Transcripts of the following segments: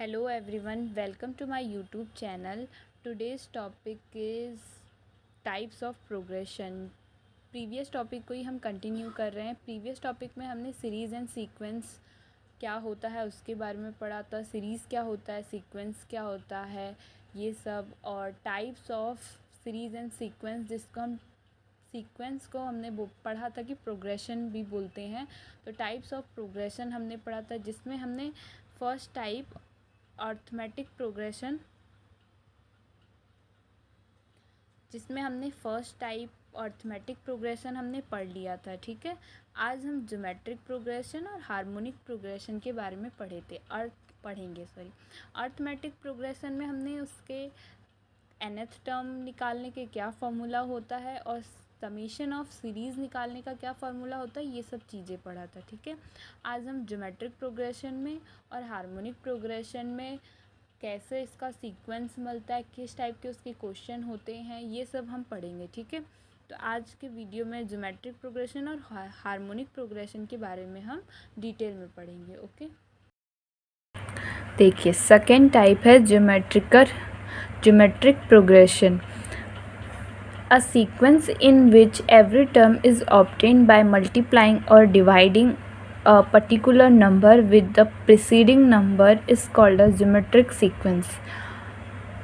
Hello everyone, welcome to my YouTube channel. Today's topic is types of progression. Previous topic को ही हम continue कर रहे हैं. Previous topic में हमने सीरीज़ एंड सीक्वेंस क्या होता है उसके बारे में पढ़ा था. सीरीज़ क्या होता है, सीक्वेंस क्या होता है, ये सब. और types of series and sequence, जिसको हम सीक्वेंस को हमने पढ़ा था कि प्रोग्रेशन भी बोलते हैं. तो टाइप्स ऑफ प्रोग्रेशन हमने पढ़ा था, जिसमें हमने first type arithmetic progression arithmetic progression हमने पढ़ लिया था. ठीक है, आज हम ज्योमेट्रिक प्रोग्रेशन और हार्मोनिक प्रोग्रेशन के बारे में पढ़ेंगे. अर्थमेटिक प्रोग्रेशन में हमने उसके nth टर्म निकालने के क्या फार्मूला होता है और समीशन ऑफ सीरीज़ निकालने का क्या फार्मूला होता है, ये सब चीज़ें पढ़ा था. ठीक है, आज हम ज्योमेट्रिक प्रोग्रेशन में और हार्मोनिक प्रोग्रेशन में कैसे इसका सीक्वेंस मिलता है, किस टाइप के उसके क्वेश्चन होते हैं, ये सब हम पढ़ेंगे. ठीक है, तो आज के वीडियो में ज्योमेट्रिक प्रोग्रेशन और हार्मोनिक प्रोग्रेशन के बारे में हम डिटेल में पढ़ेंगे. ओके, देखिए सेकेंड टाइप है geometric progression. A sequence in which every term is obtained by multiplying or dividing a particular number with the preceding number is called a geometric sequence.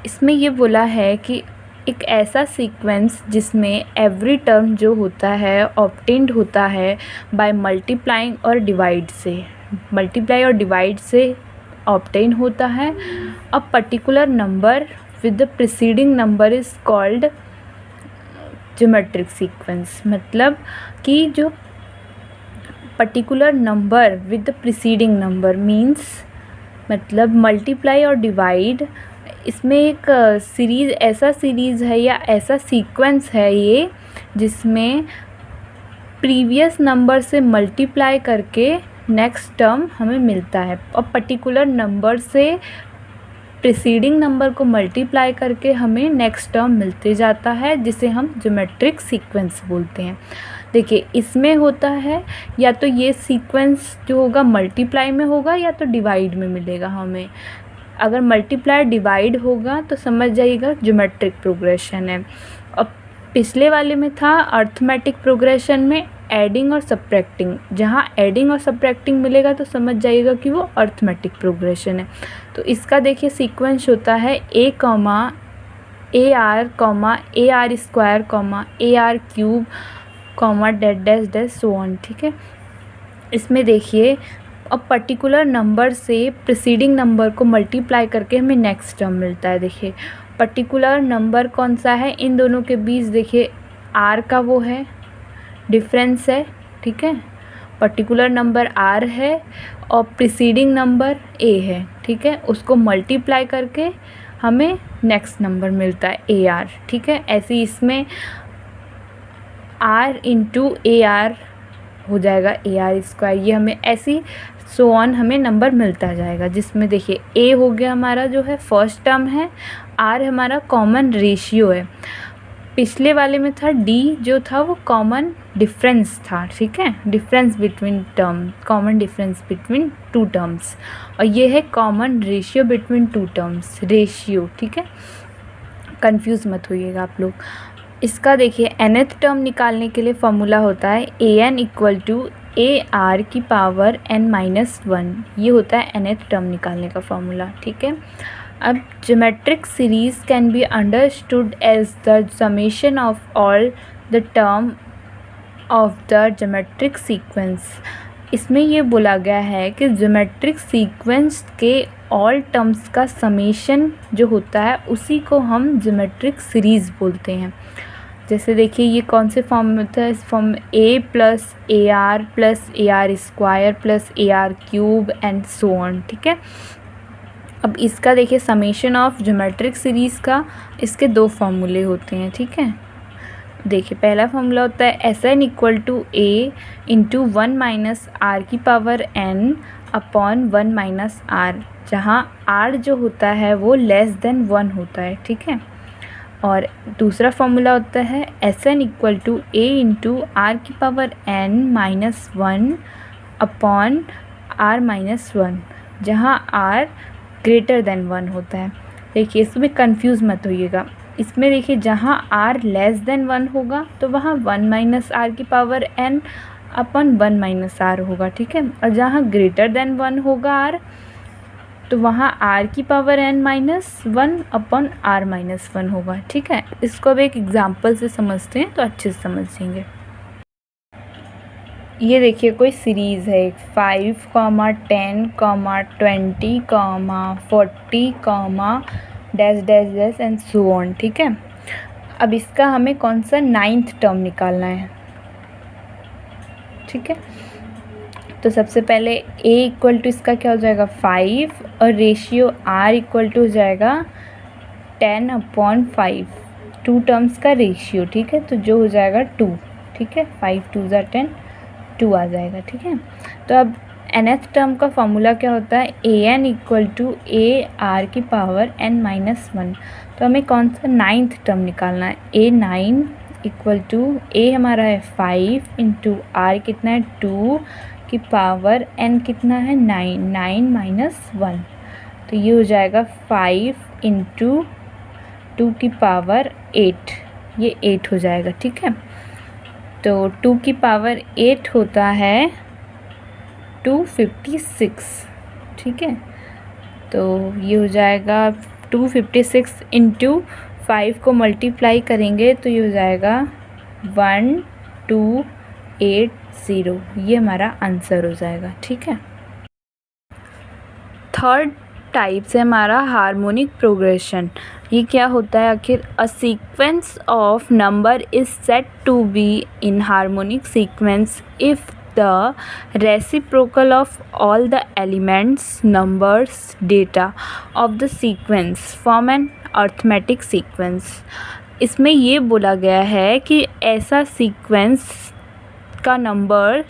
इसमें ये बोला है कि एक ऐसा सीक्वेंस जिसमें एवरी टर्म जो होता है ऑब्टेन्ड होता है बाय मल्टीप्लाइंग और डिवाइड से ऑब्टेन होता है. A particular number with the preceding number is called geometric sequence. मतलब कि जो particular number with the preceding number means मतलब मल्टीप्लाई और डिवाइड, इसमें एक ऐसा सीरीज़ है या ऐसा सीक्वेंस है ये जिसमें प्रीवियस नंबर से मल्टीप्लाई करके नेक्स्ट टर्म हमें मिलता है और पर्टिकुलर नंबर से प्रीसीडिंग नंबर को मल्टीप्लाई करके हमें नेक्स्ट टर्म मिलते जाता है, जिसे हम ज्योमेट्रिक सीक्वेंस बोलते हैं. देखिए इसमें होता है या तो ये सीक्वेंस जो होगा मल्टीप्लाई में होगा या तो डिवाइड में मिलेगा हमें. अगर मल्टीप्लाई डिवाइड होगा तो समझ जाइएगा ज्योमेट्रिक प्रोग्रेशन है. और पिछले वाले में था अर्थमेटिक प्रोग्रेशन में एडिंग और सब्ट्रैक्टिंग. जहाँ एडिंग और सब्ट्रैक्टिंग मिलेगा तो समझ जाइएगा कि वो अर्थमेटिक प्रोग्रेशन है. तो इसका देखिए सीक्वेंस होता है ए R square A R cube dash dash dash so on. ठीक है, इसमें देखिए अब पर्टिकुलर नंबर से प्रीसीडिंग नंबर को मल्टीप्लाई करके हमें नेक्स्ट टर्म मिलता है. देखिए पर्टिकुलर नंबर कौन सा है, इन दोनों के बीच देखिए आर का वो है डिफरेंस है. ठीक है, पर्टिकुलर नंबर आर है और प्रीसीडिंग नंबर ए है. ठीक है, उसको मल्टीप्लाई करके हमें नेक्स्ट नंबर मिलता है ए आर. ठीक है, ऐसे ही इसमें आर इंटू ए आर हो जाएगा ए आर स्क्वायर. ये हमें ऐसी सो ऑन हमें नंबर मिलता जाएगा, जिसमें देखिए ए हो गया हमारा जो है फर्स्ट टर्म है, आर हमारा कॉमन रेशियो है. पिछले वाले में था डी जो था वो कॉमन डिफरेंस था. ठीक है, difference between term, common difference between two terms. और ये है common ratio between two terms, ratio. ठीक है, कंफ्यूज मत होइएगा आप लोग. इसका देखिए nth टर्म निकालने के लिए फॉर्मूला होता है an equal to A R की पावर n-1. ये होता है nth टर्म निकालने का फॉर्मूला. ठीक है, अब geometric series can be understood as the summation of all the term of the geometric sequence. इसमें ये बोला गया है कि ज्योमेट्रिक सीक्वेंस के ऑल टर्म्स का समेशन जो होता है उसी को हम ज्योमेट्रिक सीरीज़ बोलते हैं. जैसे देखिए ये कौन से फॉर्म में होता है, इस फॉर्म में A plus A R square plus A R cube and so on. ठीक है, अब इसका देखिए समेशन ऑफ ज्योमेट्रिक सीरीज़ का इसके दो फार्मूले होते हैं. ठीक है, देखिए पहला फार्मूला होता है S N equal to A into 1 minus R की power n upon 1 minus R, जहाँ r जो होता है वो लेस देन 1 होता है. ठीक है, और दूसरा फार्मूला होता है S N equal to A into R की पावर n-1 अपॉन r-1, जहाँ r ग्रेटर देन 1 होता है। देखिए इसमें कंफ्यूज मत होइएगा। इसमें देखिए जहाँ r लेस देन 1 होगा तो वहाँ 1 माइनस आर की power n upon 1 minus R होगा, ठीक है। और जहाँ ग्रेटर देन 1 होगा r तो वहाँ r की पावर n माइनस 1 अपन r माइनस 1 होगा, ठीक है। इसको अब एक एग्जाम्पल से समझते हैं तो अच्छे से समझेंगे। ये देखिए कोई सीरीज़ है 5, 10, 20, 40, dash dash dash and so on, ठीक है। अब इसका हमें कौन सा 9th टर्म निकालना है, ठीक है। तो सबसे पहले a इक्वल टू इसका क्या हो जाएगा 5 और रेशियो r इक्वल टू हो जाएगा 10/5, 2 टर्म्स का रेशियो, ठीक है। तो जो हो जाएगा 2, ठीक है। 5 2 ज़ा 10, 2 आ जाएगा, ठीक है। तो अब nth टर्म का फॉर्मूला क्या होता है an equal to a r की पावर n माइनस 1। तो हमें कौन सा 9th टर्म निकालना है, a9 इक्वल टू a हमारा है 5 इंटू r कितना है 2 की पावर n कितना है 9, 9 माइनस 1। तो ये हो जाएगा 5 इंटू 2 की पावर 8, ये 8 हो जाएगा, ठीक है। तो 2 की पावर 8 होता है 256, ठीक है। तो ये हो जाएगा 256 इंटू 5 को मल्टीप्लाई करेंगे तो ये हो जाएगा 1280, ये हमारा आंसर हो जाएगा, ठीक है। थर्ड टाइप से हमारा हार्मोनिक प्रोग्रेशन। ये क्या होता है आखिर, a sequence of number is set to be in harmonic sequence if the reciprocal of all the elements, numbers, data of the sequence form an arithmetic sequence। इसमें ये बोला गया है कि ऐसा सीक्वेंस का नंबर,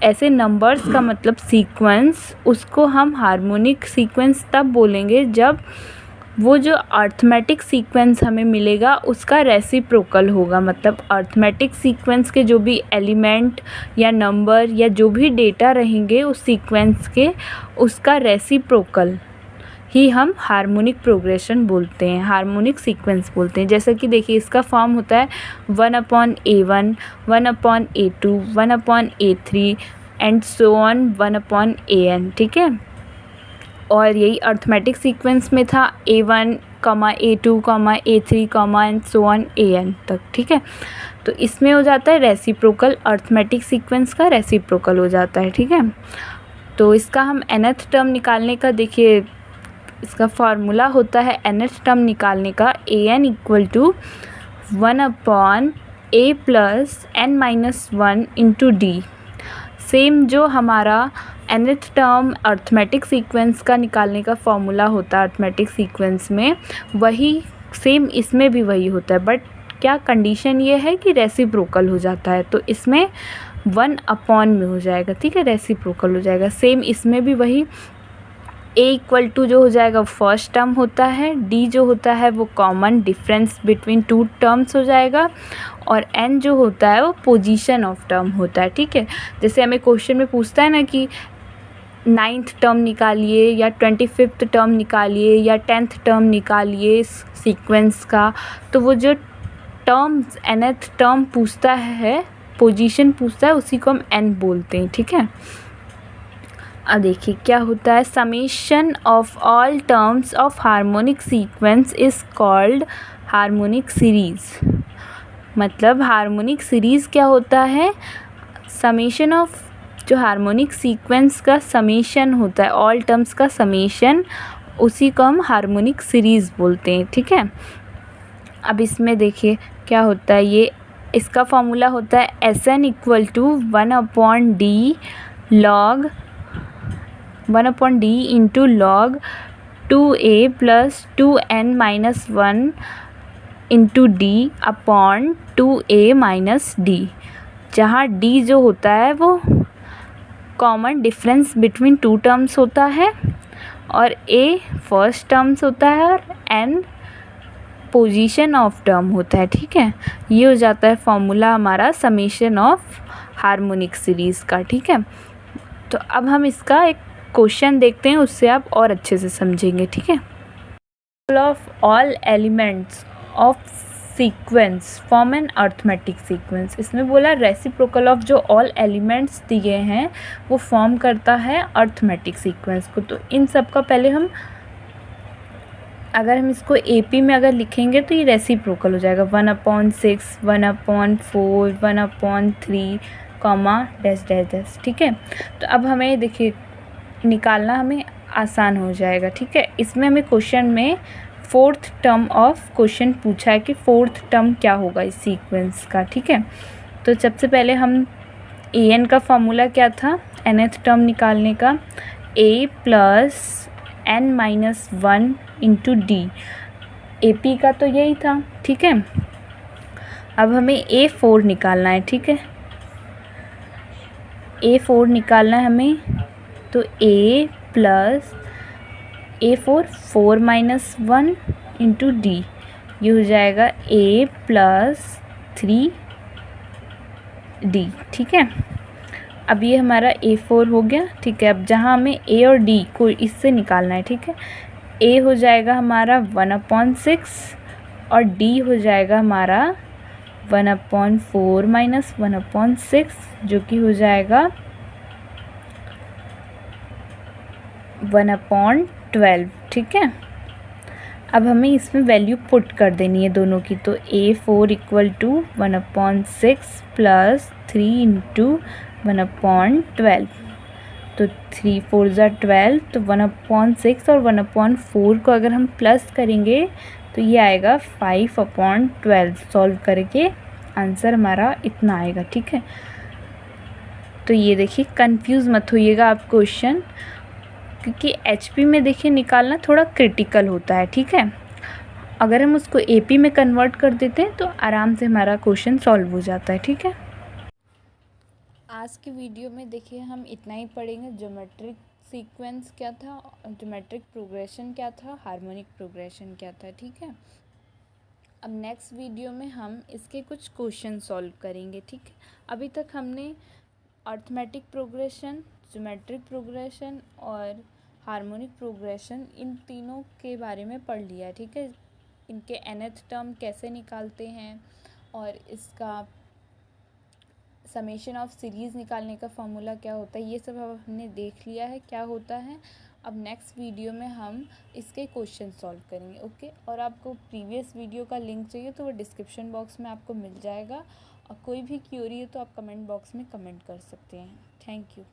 ऐसे नंबर्स का मतलब सीक्वेंस, उसको हम हार्मोनिक सीक्वेंस तब बोलेंगे जब वो जो अर्थमेटिक सीक्वेंस हमें मिलेगा उसका रेसिप्रोकल होगा। मतलब अर्थमेटिक सीक्वेंस के जो भी एलिमेंट या नंबर या जो भी डेटा रहेंगे उस सीक्वेंस के, उसका रेसिप्रोकल ही हम हार्मोनिक प्रोग्रेशन बोलते हैं, हार्मोनिक सीक्वेंस बोलते हैं। जैसा कि देखिए इसका फॉर्म होता है 1/a1, 1/a2, 1/a3 and so on 1/an, ठीक है। और यही अर्थमेटिक सीक्वेंस में था a1, a2, a3, and so on an तक, ठीक है। तो इसमें हो जाता है रेसिप्रोकल, अर्थमेटिक सीक्वेंस का रेसिप्रोकल हो जाता है, ठीक है। तो इसका हम nth टर्म निकालने का, देखिए इसका फार्मूला होता है nth टर्म निकालने का an equal to 1/a plus n minus 1 into D. Same जो हमारा nth टर्म अर्थमेटिक सीक्वेंस का निकालने का फॉर्मूला होता है अर्थमेटिक सीक्वेंस में, वही सेम इसमें भी वही होता है। बट क्या कंडीशन ये है कि रेसिप्रोकल हो जाता है, तो इसमें 1/, में हो जाएगा, ठीक है, रेसिप्रोकल हो जाएगा। सेम इसमें भी वही a इक्वल टू जो हो जाएगा फर्स्ट टर्म होता है, d जो होता है वो कॉमन डिफरेंस बिटवीन 2 टर्म्स हो जाएगा, और n जो होता है वो पोजीशन ऑफ टर्म होता है, ठीक है। जैसे हमें क्वेश्चन में पूछता है ना कि 9th टर्म निकालिए या 25th टर्म निकालिए या 10th टर्म निकालिए सीक्वेंस का, तो वो जो टर्म्स nth टर्म पूछता है, पोजीशन पूछता है, उसी को हम n बोलते हैं, ठीक है। अब देखिए क्या होता है, summation of all terms of harmonic sequence is called harmonic series. मतलब हार्मोनिक सीरीज़ क्या होता है, समेशन ऑफ जो हार्मोनिक सीक्वेंस का समेशन होता है, ऑल टर्म्स का समेशन, उसी को हम हार्मोनिक सीरीज़ बोलते हैं, ठीक है। अब इसमें देखिए क्या होता है, ये इसका फॉर्मूला होता है Sn equal to 1/d log 1/d into log 2a plus 2n minus 1 into D upon 2a minus D, जहाँ d जो होता है वो कॉमन डिफरेंस बिटवीन 2 टर्म्स होता है और a फर्स्ट टर्म्स होता है और n पोजीशन ऑफ टर्म होता है, ठीक है। ये हो जाता है फॉर्मूला हमारा समेशन ऑफ हार्मोनिक सीरीज़ का, ठीक है। तो अब हम इसका एक क्वेश्चन देखते हैं, उससे आप और अच्छे से समझेंगे, ठीक है। Of all elements of sequence form an arithmetic sequence. इसमें बोला रेसिप्रोकल ऑफ जो ऑल एलिमेंट्स दिए हैं वो फॉर्म करता है अर्थमेटिक सीक्वेंस को। तो इन सब का पहले हम अगर हम इसको AP में अगर लिखेंगे तो ये रेसिप्रोकल हो जाएगा 1/6, 1/4, 1/3, कॉमा डैश डैश डैश, ठीक है। तो अब हमें देखिए निकालना हमें आसान हो जाएगा, ठीक है। इसमें हमें क्वेश्चन में फोर्थ टर्म ऑफ क्वेश्चन पूछा है कि फोर्थ टर्म क्या होगा इस सीक्वेंस का, ठीक है। तो सबसे पहले हम AN का फॉर्मूला क्या था nth टर्म निकालने का, A + n-1 into D। AP का तो यही था, ठीक है। अब हमें A4 निकालना है, ठीक है। A4 निकालना है हमें, तो A + A4 4-1 इंटू D, ये हो जाएगा A + 3D, ठीक है। अब ये हमारा A4 हो गया, ठीक है। अब जहाँ हमें A और D को इससे निकालना है, ठीक है। A हो जाएगा हमारा 1/6 और D हो जाएगा हमारा 1/4 - 1/6, जो कि हो जाएगा 1/12, ठीक है। अब हमें इसमें वैल्यू पुट कर देनी है दोनों की। तो A4 = 1/6 + 3 × 1/12, तो 3 × 4 = 12, तो 1/6 और 1/4 को अगर हम प्लस करेंगे तो ये आएगा 5/12। सॉल्व करके आंसर हमारा इतना आएगा, ठीक है। तो ये देखिए कंफ्यूज मत होइएगा आप क्वेश्चन, क्योंकि HP में देखिए निकालना थोड़ा क्रिटिकल होता है, ठीक है। अगर हम उसको AP में कन्वर्ट कर देते हैं तो आराम से हमारा क्वेश्चन सॉल्व हो जाता है, ठीक है। आज की वीडियो में देखिए हम इतना ही पढ़ेंगे। ज्योमेट्रिक सीक्वेंस क्या था, ज्योमेट्रिक प्रोग्रेशन क्या था, हार्मोनिक प्रोग्रेशन क्या था, ठीक है। अब नेक्स्ट वीडियो में हम इसके कुछ क्वेश्चन सॉल्व करेंगे, ठीक है। अभी तक हमने अर्थमेटिक प्रोग्रेशन, ज्योमेट्रिक प्रोग्रेशन और हार्मोनिक प्रोग्रेशन, इन तीनों के बारे में पढ़ लिया है, ठीक है। इनके nth टर्म कैसे निकालते हैं और इसका समेशन ऑफ सीरीज़ निकालने का फॉर्मूला क्या होता है, ये सब अब हमने देख लिया है क्या होता है। अब नेक्स्ट वीडियो में हम इसके क्वेश्चन सॉल्व करेंगे, ओके। और आपको प्रीवियस वीडियो का लिंक चाहिए तो वो डिस्क्रिप्शन बॉक्स में आपको मिल जाएगा, और कोई भी क्वेरी है तो आप कमेंट बॉक्स में कमेंट कर सकते हैं। Thank you.